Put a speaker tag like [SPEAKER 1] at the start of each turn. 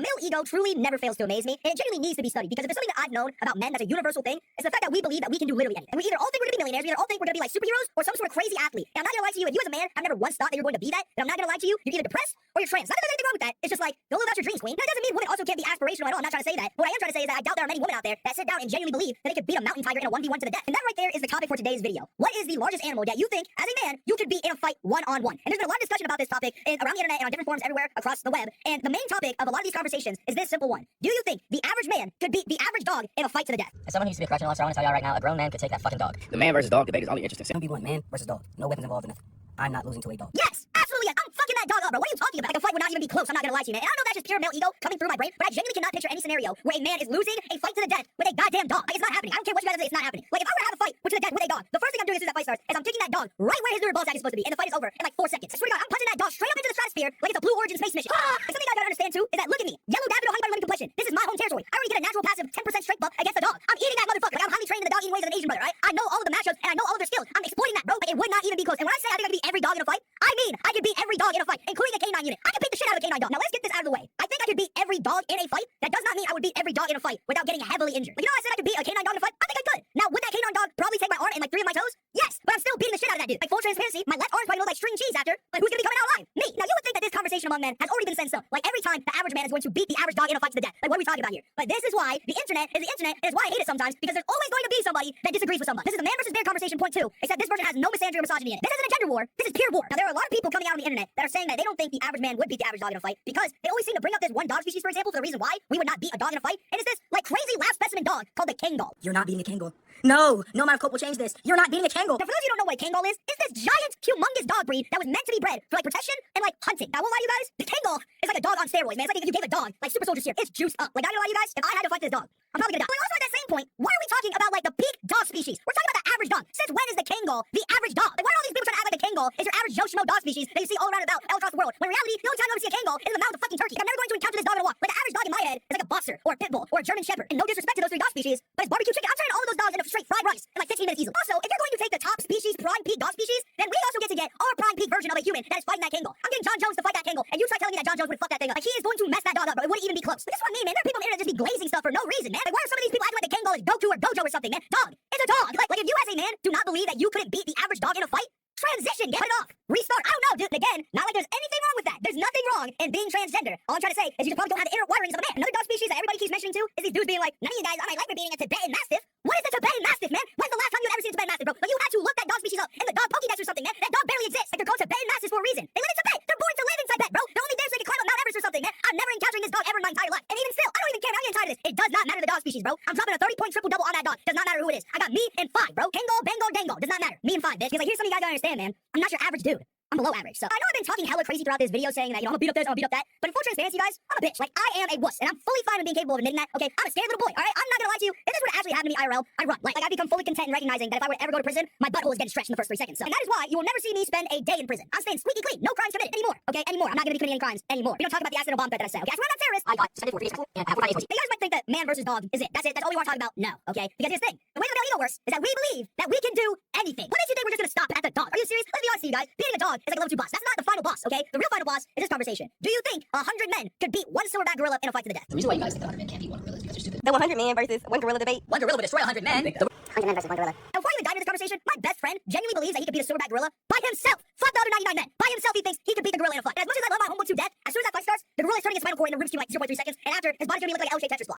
[SPEAKER 1] The male ego truly never fails to amaze me, and it genuinely needs to be studied, because if there's something that I've known about men that's a universal thing, it's the fact that we believe that we can do literally anything. And we either all think we're gonna be millionaires, we either all think we're gonna be like superheroes, or some sort of crazy athlete. And I'm not gonna lie to you, if you as a man have never once thought that you're going to be that, then I'm not gonna lie to you, you're either depressed or you're trans. Not that there's anything wrong with that, it's just like, go live out your dreams, queen. That doesn't mean women also can't be aspirational at all, I'm not trying to say that. What I am trying to say is that I doubt there are many women out there that sit down and genuinely believe that they could beat a mountain tiger in a 1v1 to the death. And that right there is the topic for today's video. What is the largest animal that you think, as a man, you could beat in a fight one-on-one? And there's been a lot of discussion about this topic around the internet and on different forums everywhere across the web. And the main topic of a lot of these conversations is this simple one. Do you think the average man could beat the average dog in a fight to the death?
[SPEAKER 2] As someone who used to be a correctional officer, I want to tell y'all right now, a grown man could take that fucking dog.
[SPEAKER 3] The man versus dog debate is only interesting.
[SPEAKER 2] 1v1, man versus dog. No weapons involved in nothing. I'm not losing to a dog.
[SPEAKER 1] Yes, absolutely. I'm fucking that dog up, bro. What are you talking about? Like, a fight would not even be close. I'm not gonna lie to you, man. And I know that's just pure male ego coming through my brain, but I genuinely cannot picture any scenario where a man is losing a fight to the death with a goddamn dog. Like, it's not happening. I don't care what you guys say, it's not happening. Like, if I were to have a fight to the death with a dog, the first thing I'm doing as soon as that fight starts is I'm kicking that dog right where his rear ball sack is supposed to be, and the fight is over in like 4 seconds. I swear to God, I'm punching that dog straight up into the stratosphere like it's a Blue Origin space mission. And something you guys gotta understand too is that, look at me, yellow daffodil honey bunny complexion. This is my home territory. I already get a natural passive 10% strength buff against the dog. I'm eating that motherfucker. Like, I'm highly trained in the dog eating ways of an Asian brother, right? I know all of the matchups and I know all of their skills. I'm exploiting that, bro. Like, it would not even be close. And when I say I think I could beat every dog in a fight, I mean I could beat every dog in a fight, including a canine unit. I could beat the shit out of a canine dog. Now let's get this out of the way. I think I could beat every dog in a fight. That does not mean I would beat every dog in a fight without getting heavily injured. Like, you know, I said I could beat a canine dog in a fight. I think I could. Now, would that canine dog probably take my arm and like 3 of my toes? Yes, but I'm still beating the shit out of that dude. Like, full transparency, my left arm's probably look like string cheese after. But who's gonna be coming out alive? Me. Now you would think that this conversation among men has already been sensed up. Like, every time the average man is going to beat the average dog in a fight to the death. Like, what are we talking about here? But this is why the internet is the internet, and it's why I hate it sometimes, because there's always going to be somebody that disagrees with somebody. This is a man versus bear conversation point 2, except this version has no misandry or misogyny in it. This isn't a gender war, this is pure war. Now there are a lot of people coming out on the internet that are saying that they don't think the average man would beat the average dog in a fight because they always seem to bring up this one dog species, for example, for the reason why we would not beat a dog in a fight. And it's this like crazy lab specimen dog called the Kangal.
[SPEAKER 2] You're not beating a Kangal. No amount of cope will change this. You're not beating a Kangal.
[SPEAKER 1] Now, for those of you who don't know what a Kangal is, it's this giant, humongous dog breed that was meant to be bred for like protection and like hunting. Now, I won't lie to you guys, the Kangal is like a dog on steroids, man. It's like if you gave a dog like super soldier serum, it's juiced up. Like, I don't lie to you guys, if I had to fight this dog, I'm probably gonna die. But also at that same point, why are we talking about like the peak dog species? We're talking about the average dog. Since when is the Kangal the average dog? Like, why are all these people trying to act like the Kangal is your average Joe Schmo dog species that you see all around about all across the world? When in reality, the only time I'm gonna see a Kangal is in the mouth of a fucking turkey. I'm never going to encounter this dog in a walk. Like, the average dog in my head is like a boxer or a pit bull or a German shepherd. And no disrespect to those 3 dog species, but it's barbecue chicken. I'm turning all of those dogs into straight fried rice in like 15 minutes easily. Also, if you're going to take the top species prime peak dog species, then we also get to get our prime peak version of a human that is fighting that Kangal. I'm getting John Jones to fight that Kangal, and you try telling me that John Jones would fuck that thing up. Like, he is going to mess that dog up, bro. It wouldn't even be close. But this is what I mean, man. There are people on the internet just be glazing stuff for no reason, man. Like, why are some of these people acting like the Kangal is Goku or Gojo or something, man? Dog, it's a dog. Like if you as a man do not believe that you couldn't beat the average dog in a fight, transition, get it off, restart. I don't know, dude. Again, not like there's anything wrong with that. There's nothing wrong in being transgender. All I'm trying to say is you probably don't have the inner wirings of a man. Another dog species that everybody keeps mentioning too is these dudes being like, none of you guys on my life are beating a Tibetan Mastiff. What is a Tibetan Mastiff, man? When's the last time you ever seen a Tibetan Mastiff, bro? Like, you had to look that dog species up in the dog Pokédex or something, man. That dog barely exists. Like, they're called Tibetan Mastiffs for a reason. They live in Tibet. They're born to live in Tibet, bro. They're only there so they can climb up Mount Everest or something, man. I'm never encountering this dog ever in my entire life. And even still, I don't even care. I'm getting tired of this. It does not matter the dog species, bro. I'm dropping a 30-point triple double on that dog. Does not matter who it is. I got me and 5, bro. Kangal, Bengal, Dangal. Does not matter. Me and 5, bitch. Because like, here's something you guys gotta understand, man. I'm not your average dude. I'm below average. So I know I've been talking hella crazy throughout this video saying that, you know, I'm gonna beat up this, I'm gonna beat up that. But in full transparency, guys, I'm a bitch. Like, I am a wuss. And I'm fully fine with being capable of admitting that. Okay, I'm a scared little boy, alright? I'm not gonna lie to you. If this were to actually happen to me IRL, I run. Like I become fully content in recognizing that if I were to ever go to prison, my butthole is getting stretched in the first 3 seconds. So, and that is why you will never see me spend a day in prison. I'm staying squeaky clean. No crimes committed anymore. Okay, anymore. I'm not gonna be committing any crimes anymore. We don't talk about the accidental bomb threat that I said. Okay, I swear I'm not a terrorist.
[SPEAKER 2] I got suspended for 3 years school and I have 4 days.
[SPEAKER 1] You guys might think that man versus dog is it. That's it. That's all we want to talk about. No, okay? Because here's the thing. The way the male ego works is that we believe that we can do anything. What makes you think we're just gonna stop at the dog? Are you serious? Let's be honest with you guys. Beating a dog is like a level 2 boss. That's not the final boss, okay? The real final boss is this conversation. Do you think 100 men could beat one silverback gorilla in a fight to the death?
[SPEAKER 2] The reason why you guys think 100 men can't beat 1 gorilla is because you're stupid.
[SPEAKER 4] The 100 man versus 1 gorilla debate.
[SPEAKER 2] 1 gorilla would destroy 100 men.
[SPEAKER 4] 100 men versus 1 gorilla.
[SPEAKER 1] Now, before I even dive into this conversation, my best friend genuinely believes that he could beat a silverback gorilla by himself. Fuck the other 99 men. By himself, he thinks he could beat the gorilla in a fight. And as much as I love my homeboy to death, as soon as that fight starts, the gorilla is turning his spinal cord into Rubik's Cube like 0.3 seconds, and after, his body's gonna be looking like an L-shaped Tetris block.